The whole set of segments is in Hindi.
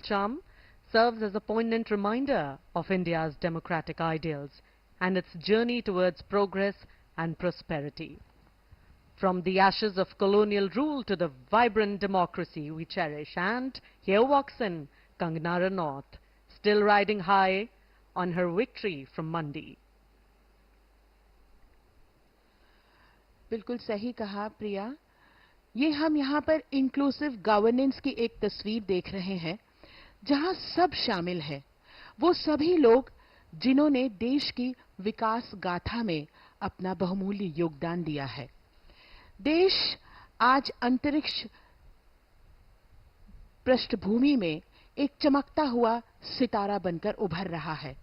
charm serves as a poignant reminder of India's democratic ideals and its journey towards progress and prosperity. From the ashes of colonial rule to the vibrant democracy we cherish, and here walks in Kangana Ranaut, still riding high on her victory from Mandi. बिल्कुल सही कहा प्रिया। ये हम यहाँ पर इंक्लूसिव गवर्नेंस की एक तस्वीर देख रहे हैं जहां सब शामिल हैं, वो सभी लोग जिन्होंने देश की विकास गाथा में अपना बहुमूल्य योगदान दिया है। देश आज अंतरिक्ष पृष्ठभूमि में एक चमकता हुआ सितारा बनकर उभर रहा है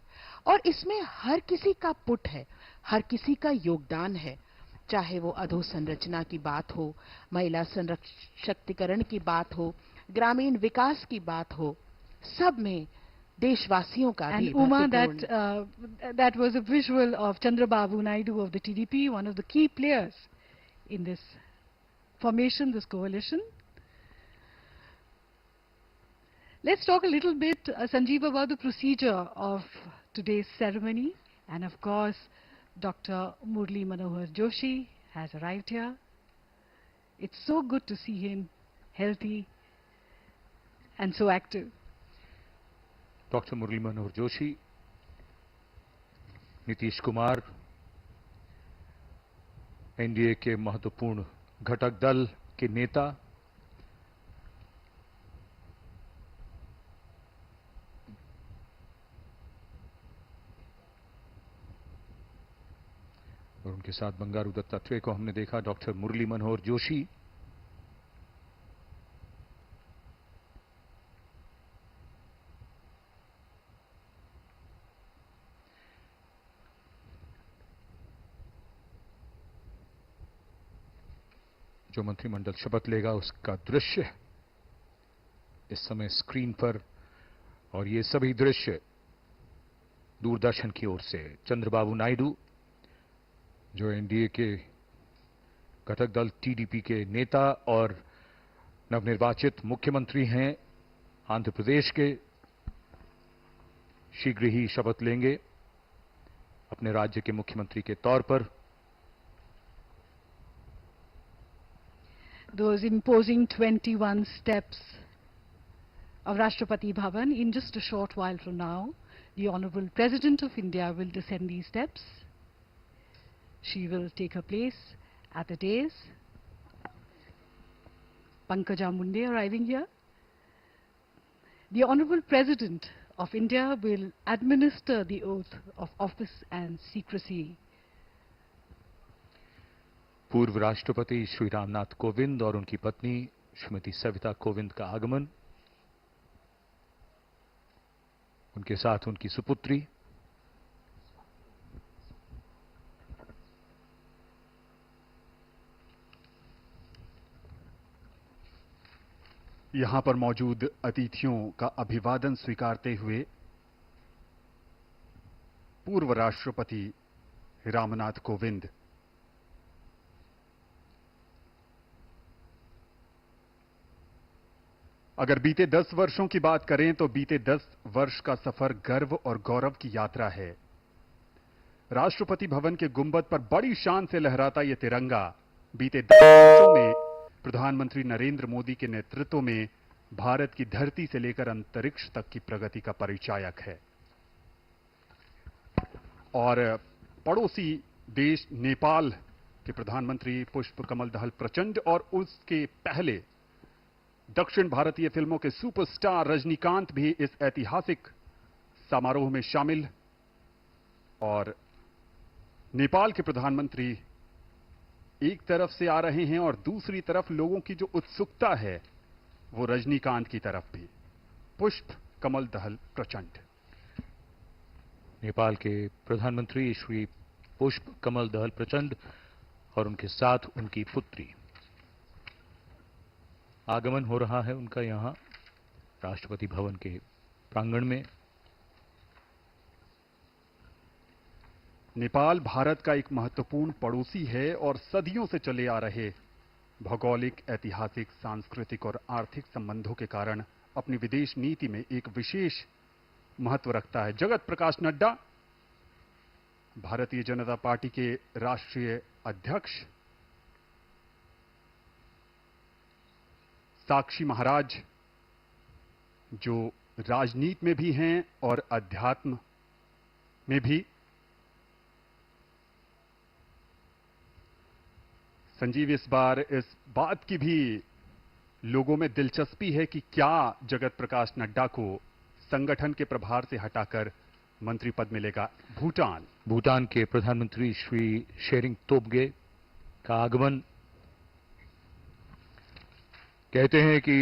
और इसमें हर किसी का पुट है, हर किसी का योगदान है, चाहे वो अधोसंरचना की बात हो, महिला सशक्तिकरण की बात हो, ग्रामीण विकास की बात हो, सब में देशवासियों का भी Uma, that was a visual of Chandrababu Naidu of the TDP, one of the key players in this formation, this coalition. Let's talk a little bit, Sanjeev, about the procedure of today's ceremony. And of course, Dr. Murli Manohar Joshi has arrived here. It's so good to see him healthy and so active. Doctor Murli Manohar Joshi, Nitish Kumar, NDA के महत्वपूर्ण घटक दल के नेता, और उनके साथ बंगारू दत्तात्रेय को हमने देखा। डॉक्टर मुरली मनोहर जोशी जो मंत्रिमंडल शपथ लेगा उसका दृश्य इस समय स्क्रीन पर, और ये सभी दृश्य दूरदर्शन की ओर से। चंद्रबाबू नायडू जो एनडीए के घटक दल टीडीपी के नेता और नवनिर्वाचित मुख्यमंत्री हैं आंध्र प्रदेश के, शीघ्र ही शपथ लेंगे अपने राज्य के मुख्यमंत्री के तौर पर। Those imposing 21 steps of Rashtrapati Bhavan. In just a short while from now, the Honorable President of India will descend these steps. She will take her place at the dais. Pankaja Munde arriving here. The Honorable President of India will administer the oath of office and secrecy. पूर्व राष्ट्रपति श्री रामनाथ कोविंद और उनकी पत्नी श्रीमती सविता कोविंद का आगमन, उनके साथ उनकी सुपुत्री। यहां पर मौजूद अतिथियों का अभिवादन स्वीकारते हुए पूर्व राष्ट्रपति रामनाथ कोविंद अगर बीते 10 वर्षों की बात करें तो बीते 10 वर्ष का सफर गर्व और गौरव की यात्रा है। राष्ट्रपति भवन के गुंबद पर बड़ी शान से लहराता यह तिरंगा बीते 10 वर्षों में प्रधानमंत्री नरेंद्र मोदी के नेतृत्व में भारत की धरती से लेकर अंतरिक्ष तक की प्रगति का परिचायक है। और पड़ोसी देश नेपाल के प्रधानमंत्री पुष्प कमल दहल प्रचंड और उसके पहले दक्षिण भारतीय फिल्मों के सुपरस्टार रजनीकांत भी इस ऐतिहासिक समारोह में शामिल। और नेपाल के प्रधानमंत्री एक तरफ से आ रहे हैं और दूसरी तरफ लोगों की जो उत्सुकता है वो रजनीकांत की तरफ भी। पुष्प कमल दहल प्रचंड। नेपाल के प्रधानमंत्री श्री पुष्प कमल दहल प्रचंड और उनके साथ उनकी पुत्री। आगमन हो रहा है उनका यहां राष्ट्रपति भवन के प्रांगण में। नेपाल भारत का एक महत्वपूर्ण पड़ोसी है और सदियों से चले आ रहे भौगोलिक, ऐतिहासिक, सांस्कृतिक और आर्थिक संबंधों के कारण अपनी विदेश नीति में एक विशेष महत्व रखता है। जगत प्रकाश नड्डा, भारतीय जनता पार्टी के राष्ट्रीय अध्यक्ष, साक्षी महाराज, जो राजनीति में भी हैं और अध्यात्म में भी। संजीव, इस बार इस बात की भी लोगों में दिलचस्पी है कि क्या जगत प्रकाश नड्डा को संगठन के प्रभार से हटाकर मंत्री पद मिलेगा। भूटान के प्रधानमंत्री श्री शेरिंग तोब्गे का आगमन, कहते हैं कि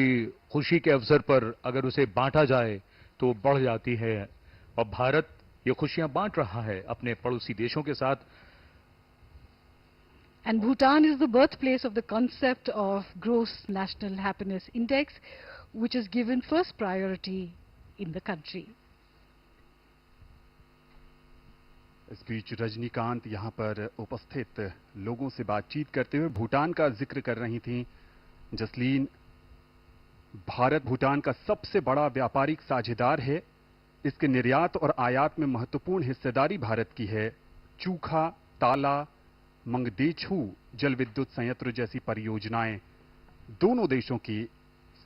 खुशी के अवसर पर अगर उसे बांटा जाए तो बढ़ जाती है, और भारत ये खुशियां बांट रहा है अपने पड़ोसी देशों के साथ। And Bhutan is the birthplace of the concept of Gross National Happiness Index, which is given first priority in the country. इस बीच रजनीकांत यहां पर उपस्थित लोगों से बातचीत करते हुए भूटान का जिक्र कर रही थीं जसलीन। भारत भूटान का सबसे बड़ा व्यापारिक साझेदार है। इसके निर्यात और आयात में महत्वपूर्ण हिस्सेदारी भारत की है। चूखा, ताला, मंगदेछू जल विद्युत संयंत्र जैसी परियोजनाएं दोनों देशों की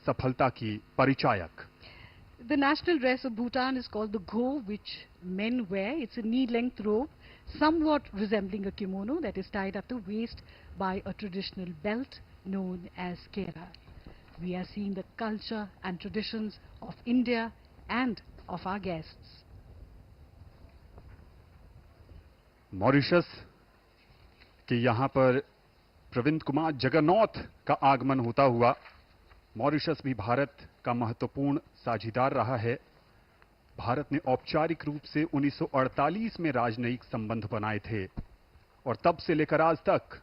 सफलता की परिचायक। The national dress of Bhutan is called the go, which men wear. It's a knee-length robe, somewhat resembling a kimono that is tied at the waist by a traditional belt known as kera. We are seeing the culture and traditions of India and of our guests. Mauritius कि यहां पर प्रविंद कुमार जगन्नाथ का आगमन होता हुआ। मॉरिशस भी भारत का महत्वपूर्ण साझेदार रहा है। भारत ने औपचारिक रूप से 1948 में राजनयिक संबंध बनाए थे और तब से लेकर आज तक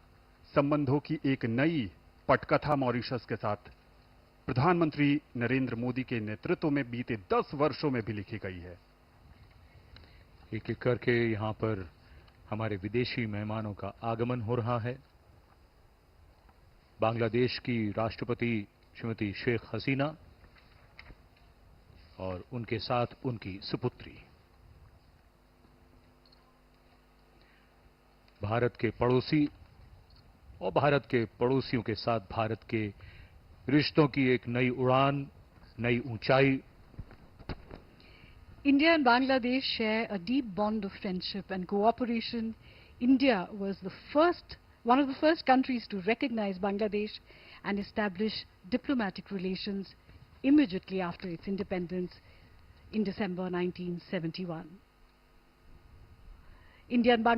संबंधों की एक नई पटकथा मॉरिशस के साथ प्रधानमंत्री नरेंद्र मोदी के नेतृत्व में बीते 10 वर्षों में भी लिखी गई है। एक एक करके यहां पर हमारे विदेशी मेहमानों का आगमन हो रहा है। बांग्लादेश की राष्ट्रपति श्रीमती शेख हसीना और उनके साथ उनकी सुपुत्री। भारत के पड़ोसी और भारत के पड़ोसियों के साथ भारत के रिश्तों की एक नई उड़ान, नई ऊंचाई। India and Bangladesh share a deep bond of friendship and cooperation. India was one of the first countries to recognize Bangladesh and establish diplomatic relations immediately after its independence in December 1971. India and Bangladesh